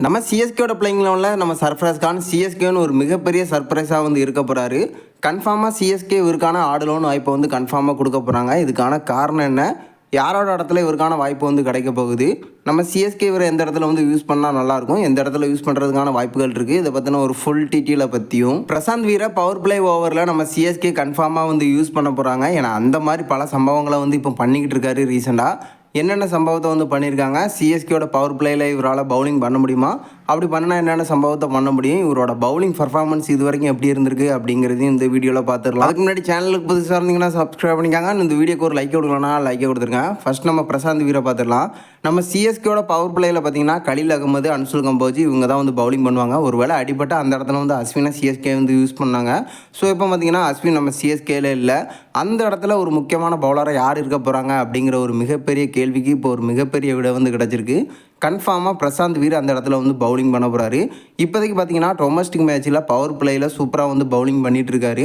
நம்ம சிஎஸ்கேவோட பிளேயிங் லெவனில் நம்ம சர்ஃப்ராஸ் கான் சிஎஸ்கேன்னு ஒரு மிகப்பெரிய சர்ப்ரைஸாக வந்து இருக்க போகிறாரு. கன்ஃபார்மாக சிஎஸ்கே இவருக்கான ஆடுலோன் வாய்ப்பை வந்து கன்ஃபார்மாக கொடுக்க போகிறாங்க. இதுக்கான காரணம் என்ன, யாரோட இடத்துல இவருக்கான வாய்ப்பு வந்து கிடைக்க போகுது, நம்ம சிஎஸ்கே இவரை எந்த இடத்துல வந்து யூஸ் பண்ணால் நல்லாயிருக்கும், எந்த இடத்துல யூஸ் பண்ணுறதுக்கான வாய்ப்புகள் இருக்குது, இதை பற்றின ஒரு ஃபுல் டீட்டெயிலை பற்றியும் பிரசாந்த் வீரை பவர் பிளே ஓவரில் நம்ம சிஎஸ்கே கன்ஃபார்மாக வந்து யூஸ் பண்ண போகிறாங்க. ஏன்னா அந்த மாதிரி பல சம்பவங்களை வந்து இப்போ பண்ணிக்கிட்டு இருக்காரு. ரீசெண்டாக என்னென்ன சம்பவத்தை வந்து பண்ணியிருக்காங்க, சிஎஸ்கேயோட பவர் பிளேயில் இவரால் பவுலிங் பண்ண முடியுமா, அப்படி பண்ணால் என்னென்ன சம்பவத்தை பண்ண முடியும், இவரோட பவுலிங் பர்ஃபார்மன்ஸ் இது வரைக்கும் எப்படி இருந்திருக்கு அப்படிங்கிறதையும் இந்த வீடியோவில் பார்த்துடலாம். அதுக்கு முன்னாடி சேனலுக்கு புதுசாக இருந்தீங்கன்னா சப்ஸ்கிரைப் பண்ணிக்காங்க. இந்த வீடியோக்கு ஒரு லைக் கொடுக்கலன்னா லைக்கை கொடுத்துருக்கேன். ஃபர்ஸ்ட் நம்ம பிரசாந்த் வீரை பார்த்துடலாம். நம்ம சிஎஸ்கேயோட பவர் பிளேயில் பார்த்தீங்கன்னா கலீல் அகமது, அன்சுல் கம்போஜ் இவங்க தான் வந்து பவுலிங் பண்ணுவாங்க. ஒருவேளை அடிபட்ட அந்த இடத்துல வந்து அஸ்வினை சிஎஸ்கே வந்து யூஸ் பண்ணாங்க. ஸோ இப்போ பார்த்தீங்கன்னா அஸ்வின் நம்ம சிஎஸ்கேல இல்லை. அந்த இடத்துல ஒரு முக்கியமான பவுலராக யார் இருக்க போகிறாங்க அப்படிங்கிற ஒரு மிகப்பெரிய கேள்விக்கு இப்போ ஒரு மிகப்பெரிய விட வந்து கிடச்சிருக்கு. கன்ஃபார்மாக பிரசாந்த் வீர் அந்த இடத்துல வந்து பவுலிங் பண்ண போகிறாரு. இப்போதைக்கு பார்த்தீங்கன்னா டொமஸ்டிக் மேட்ச்சில் பவர் பிளேயில் சூப்பராக வந்து பவுலிங் பண்ணிகிட்டு இருக்காரு.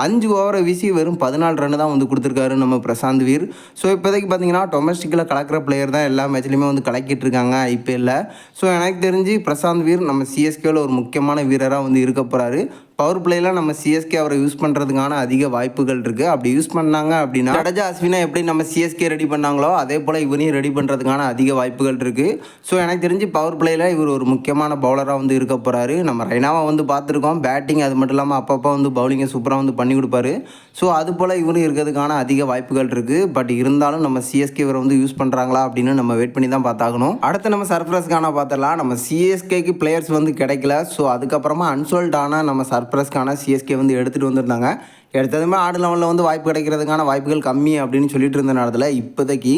5 ஓவரை வீசி வெறும் 14 ரன் தான் வந்து கொடுத்துருக்காரு நம்ம பிரசாந்த் வீர். ஸோ இப்போதைக்கு பார்த்தீங்கன்னா டொமஸ்டிக்கில் கலக்கிற பிளேயர் தான் எல்லா மேட்ச்லையுமே வந்து கலக்கிட்டு இருக்காங்க ஐபிஎல்ல. ஸோ எனக்கு தெரிஞ்சு பிரசாந்த் வீர் நம்ம சிஎஸ்கேவில் ஒரு முக்கியமான வீரராக வந்து இருக்க போகிறாரு. பவர் பிளேயில் நம்ம சிஎஸ்கே அவரை யூஸ் பண்ணுறதுக்கான அதிக வாய்ப்புகள் இருக்குது. அப்படி யூஸ் பண்ணாங்க அப்படின்னா ஜடேஜா அஸ்வினை எப்படி நம்ம சிஎஸ்கே ரெடி பண்ணாங்களோ அதே போல் இவரையும் ரெடி பண்ணுறதுக்கான அதிக வாய்ப்புகள் இருக்குது. ஸோ எனக்கு தெரிஞ்சு பவர் பிளேயில் இவர் ஒரு முக்கியமான பவுலராக வந்து இருக்க போகிறாரு. நம்ம ரெய்னாவை வந்து பார்த்துருக்கோம், பேட்டிங் அது மட்டும் இல்லாமல் அப்பப்போ வந்து பவுலிங்கை சூப்பராக வந்து பண்ணி கொடுப்பாரு. ஸோ அது போல் இவரும் இருக்கிறதுக்கான அதிக வாய்ப்புகள் இருக்குது. பட் இருந்தாலும் நம்ம சிஎஸ்கே இவரை வந்து யூஸ் பண்ணுறாங்களா அப்படின்னு நம்ம வெயிட் பண்ணி தான் பார்த்தாகணும். அடுத்து நம்ம சர்ப்ரைஸ் கான பார்த்துடலாம். நம்ம சிஎஸ்கேக்கு பிளேயர்ஸ் வந்து கிடைக்கல. ஸோ அதுக்கப்புறமா அன்சோல்டான நம்ம சர்ப்ரைஸ்க்கான சிஎஸ்கே வந்து எடுத்துகிட்டு வந்திருந்தாங்க. எடுத்ததுமே ஆடு லெவலில் வந்து வாய்ப்பு கிடைக்கிறதுக்கான வாய்ப்புகள் கம்மி அப்படின்னு சொல்லிட்டு இருந்த நேரத்தில் இப்போதைக்கு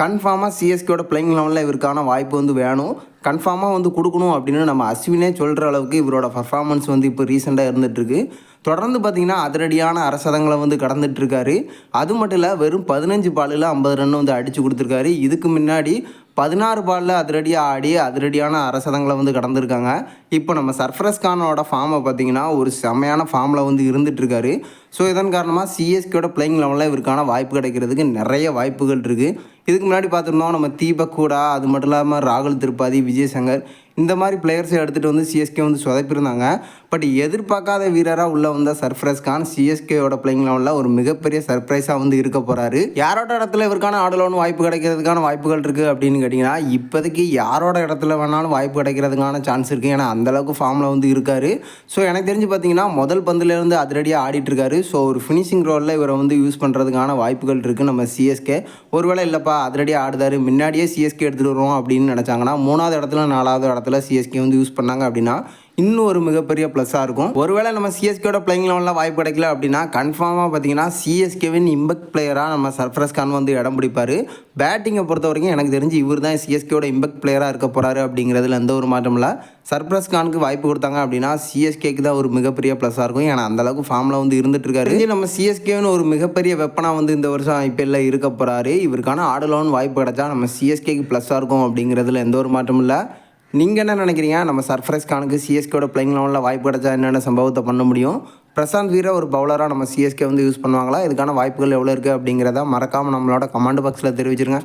கன்ஃபார்மாக சிஎஸ்கேயோட பிளேயிங் லெவலில் இவருக்கான வாய்ப்பு வந்து வேணும், கன்ஃபார்மாக வந்து கொடுக்கணும் அப்படின்னு நம்ம அஸ்வினே சொல்கிற அளவுக்கு இவரோட பர்ஃபார்மன்ஸ் வந்து இப்போ ரீசெண்டாக இருந்துகிட்ருக்கு. தொடர்ந்து பார்த்திங்கன்னா அதிரடியான அரசதங்களை வந்து கடந்துட்டுருக்காரு. அது மட்டும் இல்லை, வெறும் 15 பாலில் 50 ரன் வந்து அடித்து கொடுத்துருக்காரு. இதுக்கு முன்னாடி 16 பாலில் அதிரடியாக ஆடி அதிரடியான அரசதங்களை வந்து கடந்திருக்காங்க. இப்போ நம்ம சர்ஃப்ராஸ் கானோட ஃபார்மை பார்த்திங்கன்னா ஒரு செம்மையான ஃபார்மில் வந்து இருந்துகிட்ருக்காரு. ஸோ இதன் காரணமாக சிஎஸ்கேயோட பிளேயிங் லெவலில் இவருக்கான வாய்ப்பு கிடைக்கிறதுக்கு நிறைய வாய்ப்புகள் இருக்குது. இதுக்கு முன்னாடி பார்த்துருந்தோம் நம்ம தீபக் கூடா, அது மட்டும் இல்லாமல் ராகுல் திரிபாதி, விஜய் சங்கர் இந்த மாதிரி பிளேயர்ஸை எடுத்துகிட்டு வந்து சிஎஸ்கே வந்து சொதப்பிருந்தாங்க. பட் எதிர்பார்க்காத வீரராக உள்ள வந்த சர்ஃப்ராஸ் கான் சிஎஸ்கேயோட பிளேயிங் லெவலில் ஒரு மிகப்பெரிய சர்ப்ரைஸாக வந்து இருக்க போகிறாரு. யாரோட இடத்துல இவருக்கான ஆடுலோன் வாய்ப்பு கிடைக்கிறதுக்கான வாய்ப்புகள் இருக்குது அப்படின்னு கேட்டிங்கன்னா இப்போதைக்கு யாரோட இடத்துல வேணாலும் வாய்ப்பு கிடைக்கிறதுக்கான சான்ஸ் இருக்குது. ஏன்னா அந்தளவுக்கு ஃபார்மில் வந்து இருக்கார். ஸோ எனக்கு தெரிஞ்சு பார்த்தீங்கன்னா முதல் பந்துலேருந்து அதிரடியாக ஆடிட்டுருக்காரு. ஸோ ஒரு ஃபினிஷிங் ரோலில் இவரை வந்து யூஸ் பண்ணுறதுக்கான வாய்ப்புகள் இருக்குது நம்ம சிஎஸ்கே. ஒருவேளை இல்லைப்பா அதிரடியாக ஆடுதார், முன்னாடியே சிஎஸ்கே எடுத்துகிட்டு வருவோம் அப்படின்னு நினச்சாங்கன்னா 3வது இடத்துல 4வது இடத்துல சிஎஸ்கே வந்து யூஸ் பண்ணாங்க அப்படின்னா இன்னும் ஒரு மிகப்பெரிய ப்ளஸ்ஸாக இருக்கும். ஒருவேளை நம்ம சிஎஸ்கேயோட பிளேயிங் லெவலில் வாய்ப்பு கிடைக்கல அப்படின்னா கன்ஃபார்மாக பார்த்தீங்கன்னா சிஎஸ்கேவின் இம்பேக்ட் பிளேயராக நம்ம சர்ஃப்ராஸ் கான் வந்து இடம் பிடிப்பார். பேட்டிங்கை பொறுத்த வரைக்கும் எனக்கு தெரிஞ்சு இவர் தான் சிஎஸ்கேயோட இம்பேக்ட் பிளேயராக இருக்க போகிறாரு அப்படிங்கிறதுல எந்த ஒரு மாற்றம் இல்லை. சர்ஃப்ராஸ் கானுக்கு வாய்ப்பு கொடுத்தாங்க அப்படின்னா சிஎஸ்கேக்கு தான் ஒரு மிகப்பெரிய ப்ளஸ்ஸாக இருக்கும். ஏன்னா அந்தளவுக்கு ஃபார்மில் வந்து இருந்துட்டு இருக்காரு. நம்ம சிஎஸ்கேன்னு ஒரு மிகப்பெரிய வெப்பனாக வந்து இந்த வருஷம் ஐபிஎல்ல இருக்க போகிறாரு. இவருக்கான ஆடுலோன் வாய்ப்பு கிடைச்சா நம்ம சிஎஸ்கேக்கு ப்ளஸ்ஸாக இருக்கும் அப்படிங்கிறதுல எந்த ஒரு மாற்றம் இல்லை. நீங்கள் என்ன நினைக்கிறீங்க, நம்ம சர்ஃப்ராஸ் கானுக்கு சிஎஸ்கேயோட பிளேயிங் லெவலில் வாய்ப்பு கிடைச்சா என்னென்ன சம்பவத்தை பண்ண முடியும், பிரசாந்த் வீரை ஒரு பவுலராக நம்ம சிஎஸ்கே வந்து யூஸ் பண்ணுவாங்களா, இதுக்கான வாய்ப்புகள் எவ்வளோ இருக்குது அப்படிங்கிறத மறக்காமல் நம்மளோட கமெண்ட் பாக்ஸில் தெரிவிச்சிருங்க.